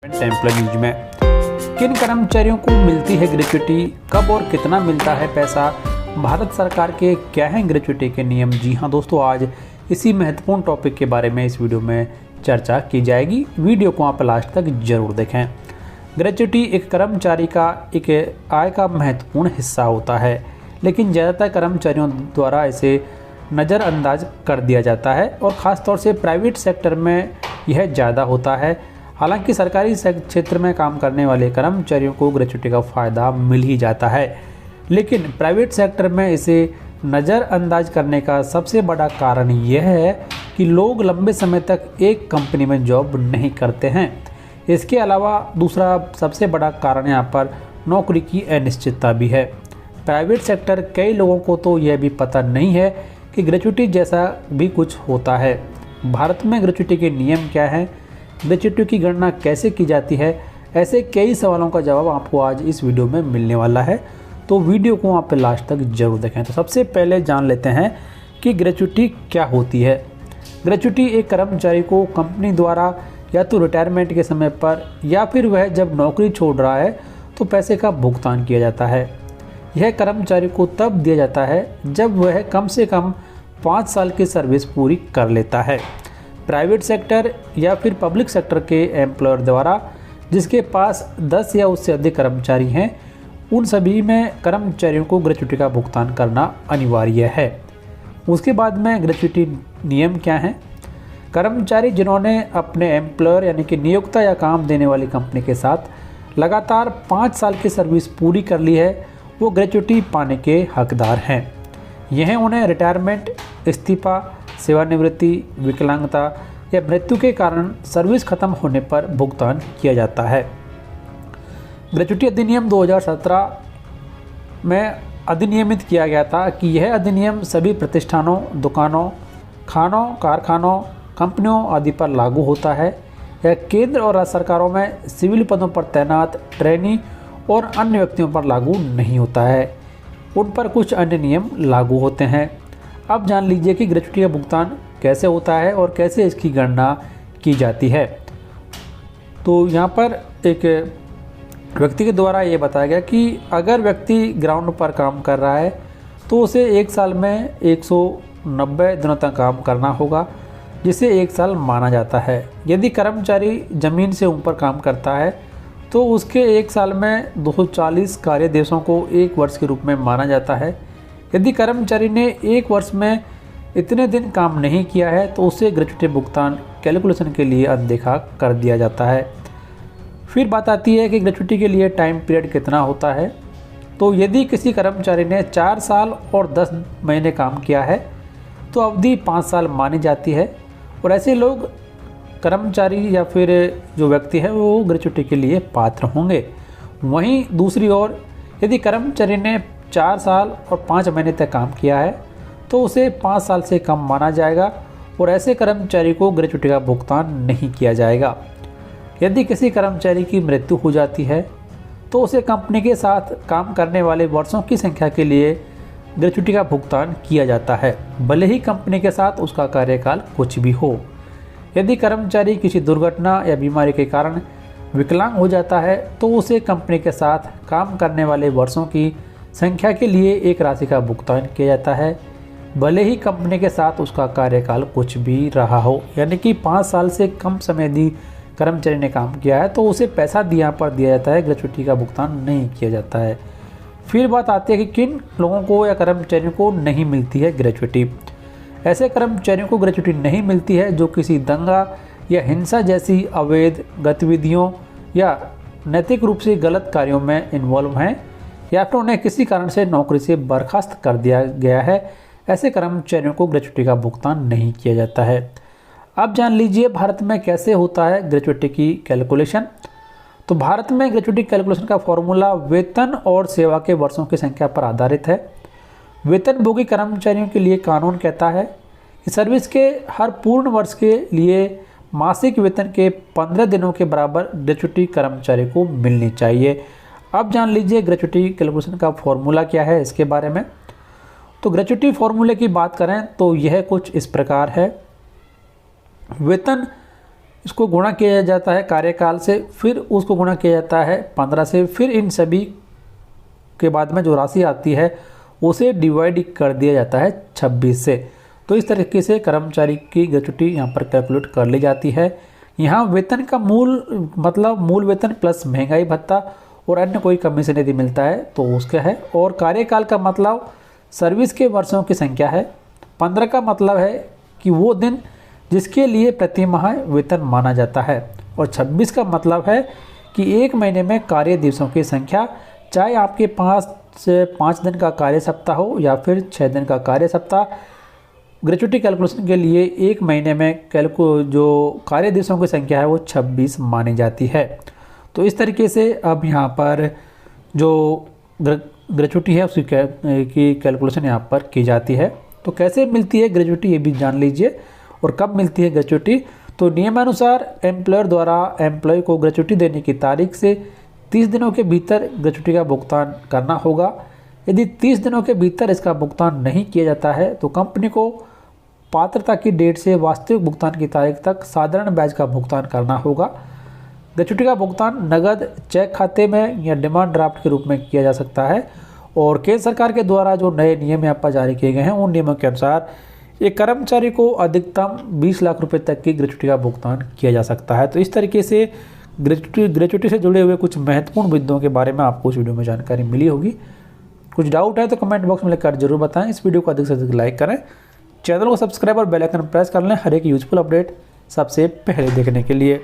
Temple news में किन कर्मचारियों को मिलती है ग्रेच्युटी, कब और कितना मिलता है पैसा, भारत सरकार के क्या हैं ग्रेच्युटी के नियम। जी हां दोस्तों, आज इसी महत्वपूर्ण टॉपिक के बारे में इस वीडियो में चर्चा की जाएगी। वीडियो को आप लास्ट तक जरूर देखें। ग्रेच्युटी एक कर्मचारी का एक आय का महत्वपूर्ण हिस्सा होता है, लेकिन ज़्यादातर कर्मचारियों द्वारा इसे नज़रअंदाज कर दिया जाता है और ख़ासतौर से प्राइवेट सेक्टर में यह ज़्यादा होता है। हालांकि सरकारी क्षेत्र में काम करने वाले कर्मचारियों को ग्रेच्युटी का फ़ायदा मिल ही जाता है, लेकिन प्राइवेट सेक्टर में इसे नज़रअंदाज करने का सबसे बड़ा कारण यह है कि लोग लंबे समय तक एक कंपनी में जॉब नहीं करते हैं। इसके अलावा दूसरा सबसे बड़ा कारण यहाँ पर नौकरी की अनिश्चितता भी है। प्राइवेट सेक्टर कई लोगों को तो यह भी पता नहीं है कि ग्रेच्युटी जैसा भी कुछ होता है। भारत में ग्रेच्युटी के नियम क्या हैं, ग्रेच्युटी की गणना कैसे की जाती है, ऐसे कई सवालों का जवाब आपको आज इस वीडियो में मिलने वाला है, तो वीडियो को आप लास्ट तक जरूर देखें। तो सबसे पहले जान लेते हैं कि ग्रेच्युटी क्या होती है। ग्रेच्युटी एक कर्मचारी को कंपनी द्वारा या तो रिटायरमेंट के समय पर या फिर वह जब नौकरी छोड़ रहा है तो पैसे का भुगतान किया जाता है। यह कर्मचारी को तब दिया जाता है जब वह कम से कम 5 साल की सर्विस पूरी कर लेता है। प्राइवेट सेक्टर या फिर पब्लिक सेक्टर के एम्प्लॉयर द्वारा जिसके पास 10 या उससे अधिक कर्मचारी हैं, उन सभी में कर्मचारियों को ग्रेच्युटी का भुगतान करना अनिवार्य है। उसके बाद में ग्रेच्युटी नियम क्या हैं। कर्मचारी जिन्होंने अपने एम्प्लॉयर यानी कि नियोक्ता या काम देने वाली कंपनी के साथ लगातार 5 साल की सर्विस पूरी कर ली है, वो ग्रेच्युटी पाने के हकदार हैं। यह उन्हें रिटायरमेंट, इस्तीफा, सेवानिवृत्ति, विकलांगता या मृत्यु के कारण सर्विस खत्म होने पर भुगतान किया जाता है। ग्रेच्युटी अधिनियम 2017 में अधिनियमित किया गया था कि यह अधिनियम सभी प्रतिष्ठानों, दुकानों, खानों, कारखानों, कंपनियों आदि पर लागू होता है। यह केंद्र और राज्य सरकारों में सिविल पदों पर तैनात ट्रेनी और अन्य व्यक्तियों पर लागू नहीं होता है। उन पर कुछ अन्य नियम लागू होते हैं। अब जान लीजिए कि ग्रेच्युटी का भुगतान कैसे होता है और कैसे इसकी गणना की जाती है। तो यहाँ पर एक व्यक्ति के द्वारा ये बताया गया कि अगर व्यक्ति ग्राउंड पर काम कर रहा है तो उसे 1 साल में 190 दिनों तक काम करना होगा, जिसे 1 साल माना जाता है। यदि कर्मचारी ज़मीन से ऊपर काम करता है तो उसके 1 साल में 240 कार्य दिवसों को 1 वर्ष के रूप में माना जाता है। यदि कर्मचारी ने 1 वर्ष में इतने दिन काम नहीं किया है तो उसे ग्रेच्युटी भुगतान कैलकुलेशन के लिए अनदेखा कर दिया जाता है। फिर बात आती है कि ग्रेच्युटी के लिए टाइम पीरियड कितना होता है। तो यदि किसी कर्मचारी ने 4 साल और 10 महीने काम किया है तो अवधि 5 साल मानी जाती है और ऐसे लोग कर्मचारी या फिर जो व्यक्ति है वो ग्रेच्युटी के लिए पात्र होंगे। वहीं दूसरी ओर यदि कर्मचारी ने 4 साल और 5 महीने तक काम किया है तो उसे 5 साल से कम माना जाएगा और ऐसे कर्मचारी को ग्रेच्युटी का भुगतान नहीं किया जाएगा। यदि किसी कर्मचारी की मृत्यु हो जाती है तो उसे कंपनी के साथ काम करने वाले वर्षों की संख्या के लिए ग्रेच्युटी का भुगतान किया जाता है, भले ही कंपनी के साथ उसका कार्यकाल कुछ भी हो। यदि कर्मचारी किसी दुर्घटना या बीमारी के कारण विकलांग हो जाता है तो उसे कंपनी के साथ काम करने वाले वर्षों की संख्या के लिए एक राशि का भुगतान किया जाता है, भले ही कंपनी के साथ उसका कार्यकाल कुछ भी रहा हो। यानी कि 5 साल से कम समय यदि कर्मचारी ने काम किया है तो उसे पैसा यहाँ पर दिया जाता है, ग्रेच्युटी का भुगतान नहीं किया जाता है। फिर बात आती है कि किन लोगों को या कर्मचारियों को नहीं मिलती है ग्रेच्युटी। ऐसे कर्मचारियों को ग्रेच्युटी नहीं मिलती है जो किसी दंगा या हिंसा जैसी अवैध गतिविधियों या नैतिक रूप से गलत कार्यों में इन्वॉल्व हैं या फिर उन्हें किसी कारण से नौकरी से बर्खास्त कर दिया गया है। ऐसे कर्मचारियों को ग्रेच्युटी का भुगतान नहीं किया जाता है। अब जान लीजिए भारत में कैसे होता है ग्रेच्युटी की कैलकुलेशन। तो भारत में ग्रेच्युटी कैलकुलेशन का फॉर्मूला वेतन और सेवा के वर्षों की संख्या पर आधारित है। वेतनभोगी कर्मचारियों के लिए कानून कहता है कि सर्विस के हर पूर्ण वर्ष के लिए मासिक वेतन के 15 दिनों के बराबर ग्रेच्युटी कर्मचारी को मिलनी चाहिए। अब जान लीजिए ग्रेच्युटी कैलकुलेशन का फॉर्मूला क्या है इसके बारे में। तो ग्रेच्युटी फॉर्मूले की बात करें तो यह कुछ इस प्रकार है। वेतन इसको गुणा किया जाता है कार्यकाल से, फिर उसको गुणा किया जाता है 15 से, फिर इन सभी के बाद में जो राशि आती है उसे डिवाइड कर दिया जाता है 26 से। तो इस तरीके से कर्मचारी की ग्रेच्युटी यहाँ पर कैलकुलेट कर ली जाती है। यहाँ वेतन का मूल मतलब मूल वेतन प्लस महंगाई भत्ता और अन्य कोई कमीशन यदि मिलता है तो उसका है। और कार्यकाल का मतलब सर्विस के वर्षों की संख्या है। 15 का मतलब है कि वो दिन जिसके लिए प्रति माह वेतन माना जाता है। और 26 का मतलब है कि एक महीने में कार्य दिवसों की संख्या, चाहे आपके 5 दिन का कार्य सप्ताह हो या फिर 6 दिन का कार्य सप्ताह। ग्रेच्युटी कैलकुलेशन के लिए एक महीने में जो कार्य दिवसों की संख्या है वो 26 मानी जाती है। तो इस तरीके से अब यहाँ पर जो ग्रेच्युटी है उसकी की कैलकुलेशन यहाँ पर की जाती है। तो कैसे मिलती है ग्रेच्युटी ये भी जान लीजिए, और कब मिलती है ग्रेच्युटी। तो नियमानुसार एम्प्लॉयर द्वारा एम्प्लॉय को ग्रेच्युटी देने की तारीख से 30 दिनों के भीतर ग्रेच्युटी का भुगतान करना होगा। यदि 30 दिनों के भीतर इसका भुगतान नहीं किया जाता है तो कंपनी को पात्रता की डेट से वास्तविक भुगतान की तारीख तक साधारण ब्याज का भुगतान करना होगा। ग्रेच्युटी का भुगतान नगद, चेक खाते में या डिमांड ड्राफ्ट के रूप में किया जा सकता है। और केंद्र सरकार के द्वारा जो नए नियम यहाँ पर जारी किए गए हैं उन नियमों के अनुसार एक कर्मचारी को अधिकतम 20 लाख रुपए तक की ग्रेच्युटी का भुगतान किया जा सकता है। तो इस तरीके से ग्रेच्युटी से जुड़े हुए कुछ महत्वपूर्ण मुद्दों के बारे में आपको इस वीडियो में जानकारी मिली होगी। कुछ डाउट है तो कमेंट बॉक्स में लिखकर जरूर बताएं। इस वीडियो को अधिक से अधिक लाइक करें, चैनल को सब्सक्राइब और बेल आइकन प्रेस कर लें हर एक यूजफुल अपडेट सबसे पहले देखने के लिए।